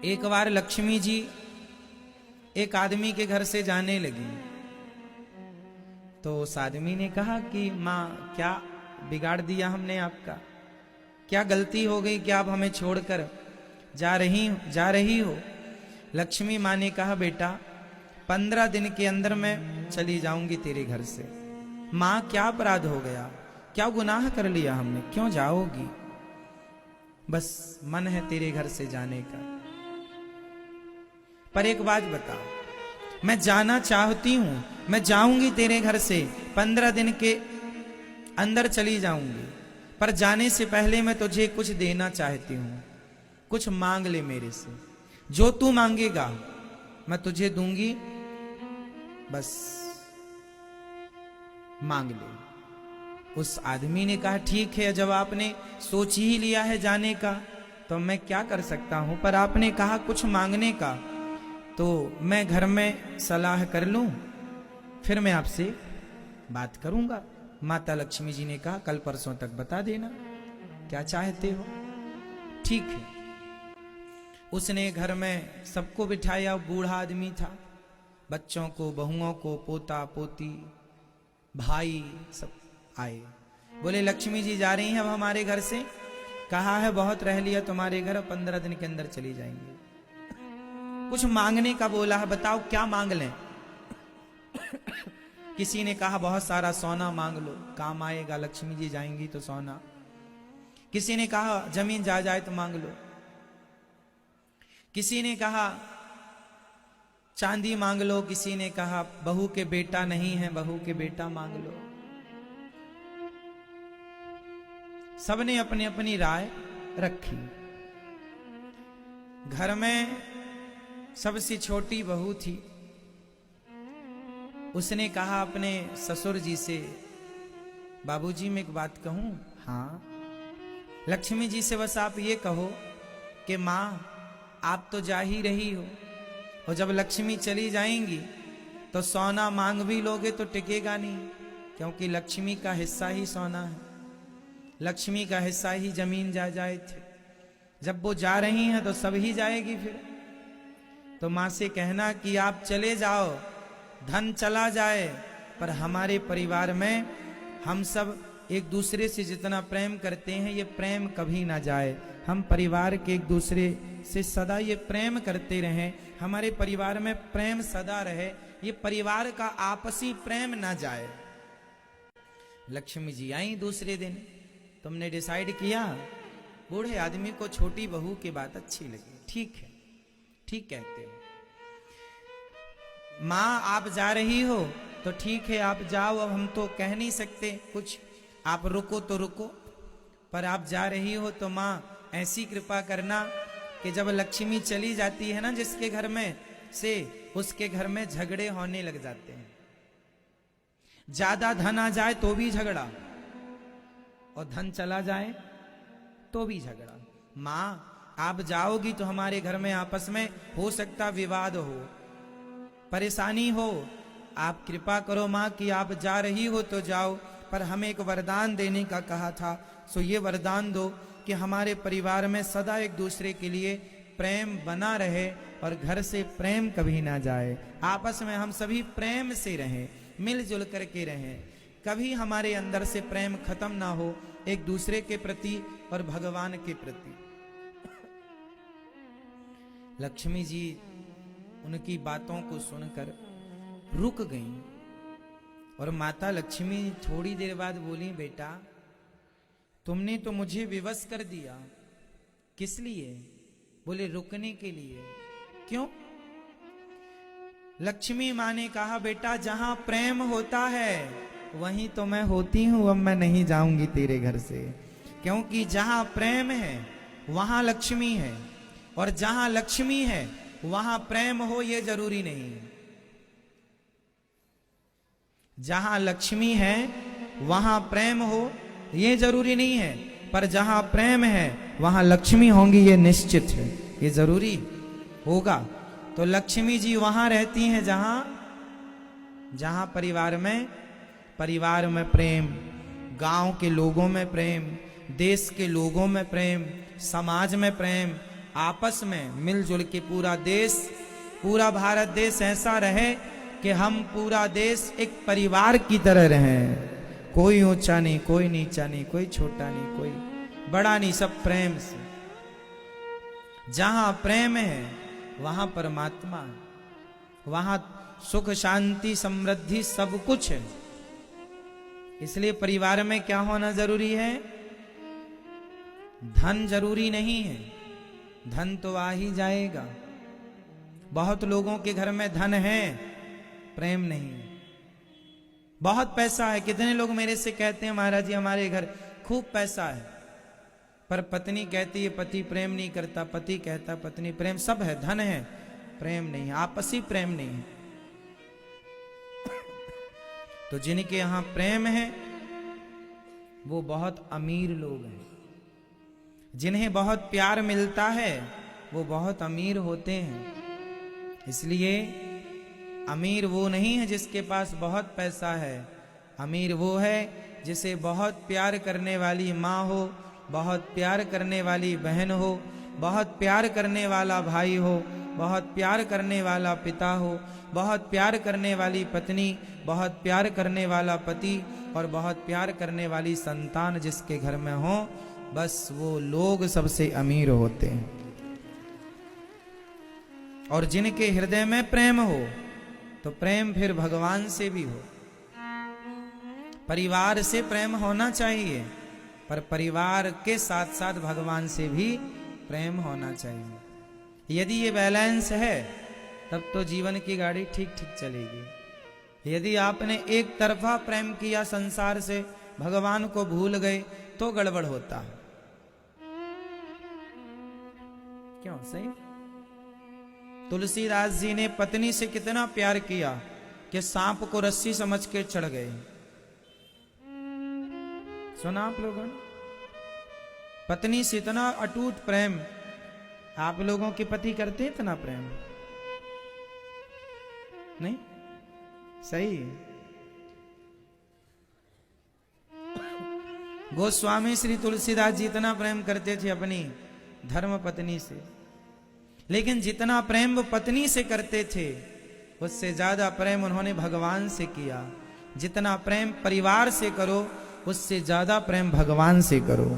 एक बार लक्ष्मी जी एक आदमी के घर से जाने लगी तो उस आदमी ने कहा कि माँ क्या बिगाड़ दिया हमने आपका, क्या गलती हो गई कि आप हमें छोड़कर जा रही हो। लक्ष्मी माँ ने कहा बेटा 15 दिन के अंदर मैं चली जाऊंगी तेरे घर से। माँ क्या अपराध हो गया, क्या गुनाह कर लिया हमने, क्यों जाओगी, बस मन है तेरे घर से जाने का। पर एक बात बताओ, मैं जाना चाहती हूं, मैं जाऊंगी तेरे घर से, 15 दिन के अंदर चली जाऊंगी, पर जाने से पहले मैं तुझे कुछ देना चाहती हूं, कुछ मांग ले मेरे से, जो तू मांगेगा मैं तुझे दूंगी, बस मांग ले। उस आदमी ने कहा ठीक है, जब आपने सोच ही लिया है जाने का तो मैं क्या कर सकता हूं, पर आपने कहा कुछ मांगने का तो मैं घर में सलाह कर लूं, फिर मैं आपसे बात करूंगा। माता लक्ष्मी जी ने कहा कल परसों तक बता देना क्या चाहते हो। ठीक है। उसने घर में सबको बिठाया, बूढ़ा आदमी था, बच्चों को, बहुओं को, पोता पोती, भाई सब आए। बोले लक्ष्मी जी जा रही हैं अब हमारे घर से, कहा है बहुत रह लिया तुम्हारे घर, 15 दिन के अंदर चली जाएंगे। कुछ मांगने का बोला है, बताओ क्या मांग लें। किसी ने कहा बहुत सारा सोना मांग लो, काम आएगा, लक्ष्मी जी जाएंगी तो सोना। किसी ने कहा जमीन जायदाद तो मांग लो। किसी ने कहा चांदी मांग लो। किसी ने कहा बहू के बेटा नहीं है, बहू के बेटा मांग लो। सबने अपनी अपनी राय रखी। घर में सबसे छोटी बहू थी, उसने कहा अपने ससुर जी से, बाबूजी मैं एक बात कहूं। हाँ। लक्ष्मी जी से बस आप ये कहो कि माँ आप तो जा ही रही हो, और जब लक्ष्मी चली जाएंगी तो सोना मांग भी लोगे तो टिकेगा नहीं, क्योंकि लक्ष्मी का हिस्सा ही सोना है, लक्ष्मी का हिस्सा ही जमीन जायदाद थे। जब वो जा रही हैं तो सब ही जाएगी फिर। तो माँ से कहना कि आप चले जाओ, धन चला जाए, पर हमारे परिवार में हम सब एक दूसरे से जितना प्रेम करते हैं ये प्रेम कभी ना जाए। हम परिवार के एक दूसरे से सदा ये प्रेम करते रहें, हमारे परिवार में प्रेम सदा रहे, ये परिवार का आपसी प्रेम ना जाए। लक्ष्मी जी आई दूसरे दिन, तुमने डिसाइड किया। बूढ़े आदमी को छोटी बहू की बात अच्छी लगी। ठीक है, ठीक कहते हो, माँ आप जा रही हो तो ठीक है आप जाओ, अब हम तो कह नहीं सकते कुछ, आप रुको तो रुको, पर आप जा रही हो तो माँ ऐसी कृपा करना कि जब लक्ष्मी चली जाती है ना जिसके घर में से, उसके घर में झगड़े होने लग जाते हैं। ज्यादा धन आ जाए तो भी झगड़ा, और धन चला जाए तो भी झगड़ा। माँ आप जाओगी तो हमारे घर में आपस में हो सकता विवाद हो, परेशानी हो, आप कृपा करो माँ कि आप जा रही हो तो जाओ, पर हमें एक वरदान देने का कहा था, सो ये वरदान दो कि हमारे परिवार में सदा एक दूसरे के लिए प्रेम बना रहे और घर से प्रेम कभी ना जाए, आपस में हम सभी प्रेम से रहें, मिलजुल करके रहें, कभी हमारे अंदर से प्रेम खत्म ना हो एक दूसरे के प्रति और भगवान के प्रति। लक्ष्मी जी उनकी बातों को सुनकर रुक गईं, और माता लक्ष्मी थोड़ी देर बाद बोली बेटा तुमने तो मुझे विवश कर दिया। किस लिए? बोले रुकने के लिए। क्यों? लक्ष्मी माँ ने कहा बेटा जहां प्रेम होता है वहीं तो मैं होती हूं, अब मैं नहीं जाऊंगी तेरे घर से, क्योंकि जहां प्रेम है वहां लक्ष्मी है, और जहां लक्ष्मी है वहां प्रेम हो ये जरूरी नहीं है। जहां लक्ष्मी है वहां प्रेम हो ये जरूरी नहीं है, पर जहां प्रेम है वहां लक्ष्मी होंगी ये निश्चित है, ये जरूरी होगा। तो लक्ष्मी जी वहां रहती हैं जहां परिवार में प्रेम, गांव के लोगों में प्रेम, देश के लोगों में प्रेम, समाज में प्रेम, आपस में मिलजुल के पूरा देश, पूरा भारत देश ऐसा रहे कि हम पूरा देश एक परिवार की तरह रहें। कोई ऊंचा नहीं, कोई नीचा नहीं, कोई छोटा नहीं, कोई बड़ा नहीं, सब प्रेम से। जहां प्रेम है वहां परमात्मा है, वहां सुख शांति समृद्धि सब कुछ है। इसलिए परिवार में क्या होना जरूरी है? धन जरूरी नहीं है, धन तो आ ही जाएगा। बहुत लोगों के घर में धन है, प्रेम नहीं है। बहुत पैसा है, कितने लोग मेरे से कहते हैं महाराज जी हमारे घर खूब पैसा है, पर पत्नी कहती है पति प्रेम नहीं करता, पति कहता पत्नी प्रेम, सब है, धन है, प्रेम नहीं है, आपसी प्रेम नहीं है। तो जिनके यहां प्रेम है वो बहुत अमीर लोग हैं। जिन्हें बहुत प्यार मिलता है वो बहुत अमीर होते हैं। इसलिए अमीर वो नहीं है जिसके पास बहुत पैसा है, अमीर वो है जिसे बहुत प्यार करने वाली माँ हो, बहुत प्यार करने वाली बहन हो, बहुत प्यार करने वाला भाई हो, बहुत प्यार करने वाला पिता हो, बहुत प्यार करने वाली पत्नी, बहुत प्यार करने वाला पति और बहुत प्यार करने वाली संतान जिसके घर में हो, बस वो लोग सबसे अमीर होते हैं। और जिनके हृदय में प्रेम हो तो प्रेम फिर भगवान से भी हो। परिवार से प्रेम होना चाहिए, पर परिवार के साथ साथ भगवान से भी प्रेम होना चाहिए। यदि ये बैलेंस है तब तो जीवन की गाड़ी ठीक ठीक चलेगी। यदि आपने एक तरफा प्रेम किया संसार से, भगवान को भूल गए, तो गड़बड़ होता है। क्यों? सही। तुलसीदास जी ने पत्नी से कितना प्यार किया कि सांप को रस्सी समझ के चढ़ गए। सुना आप लोगों ने? पत्नी से इतना अटूट प्रेम। आप लोगों के पति करते हैं इतना प्रेम? नहीं? सही है। गोस्वामी श्री तुलसीदास जी इतना प्रेम करते थे अपनी धर्म पत्नी से, लेकिन जितना प्रेम वो पत्नी से करते थे उससे ज्यादा प्रेम उन्होंने भगवान से किया। जितना प्रेम परिवार से करो उससे ज्यादा प्रेम भगवान से करो,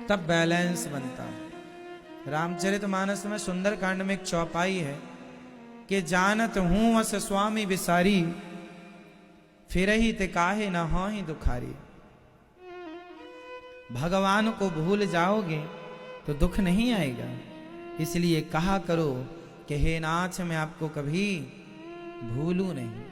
तब बैलेंस बनता है। रामचरितमानस में सुंदरकांड में एक चौपाई है कि जानत हूं अस स्वामी विसारी, फिर ही ते काहे न हो ही दुखारी। भगवान को भूल जाओगे तो दुख नहीं आएगा, इसलिए कहा करो कि हे नाथ मैं आपको कभी भूलूं नहीं।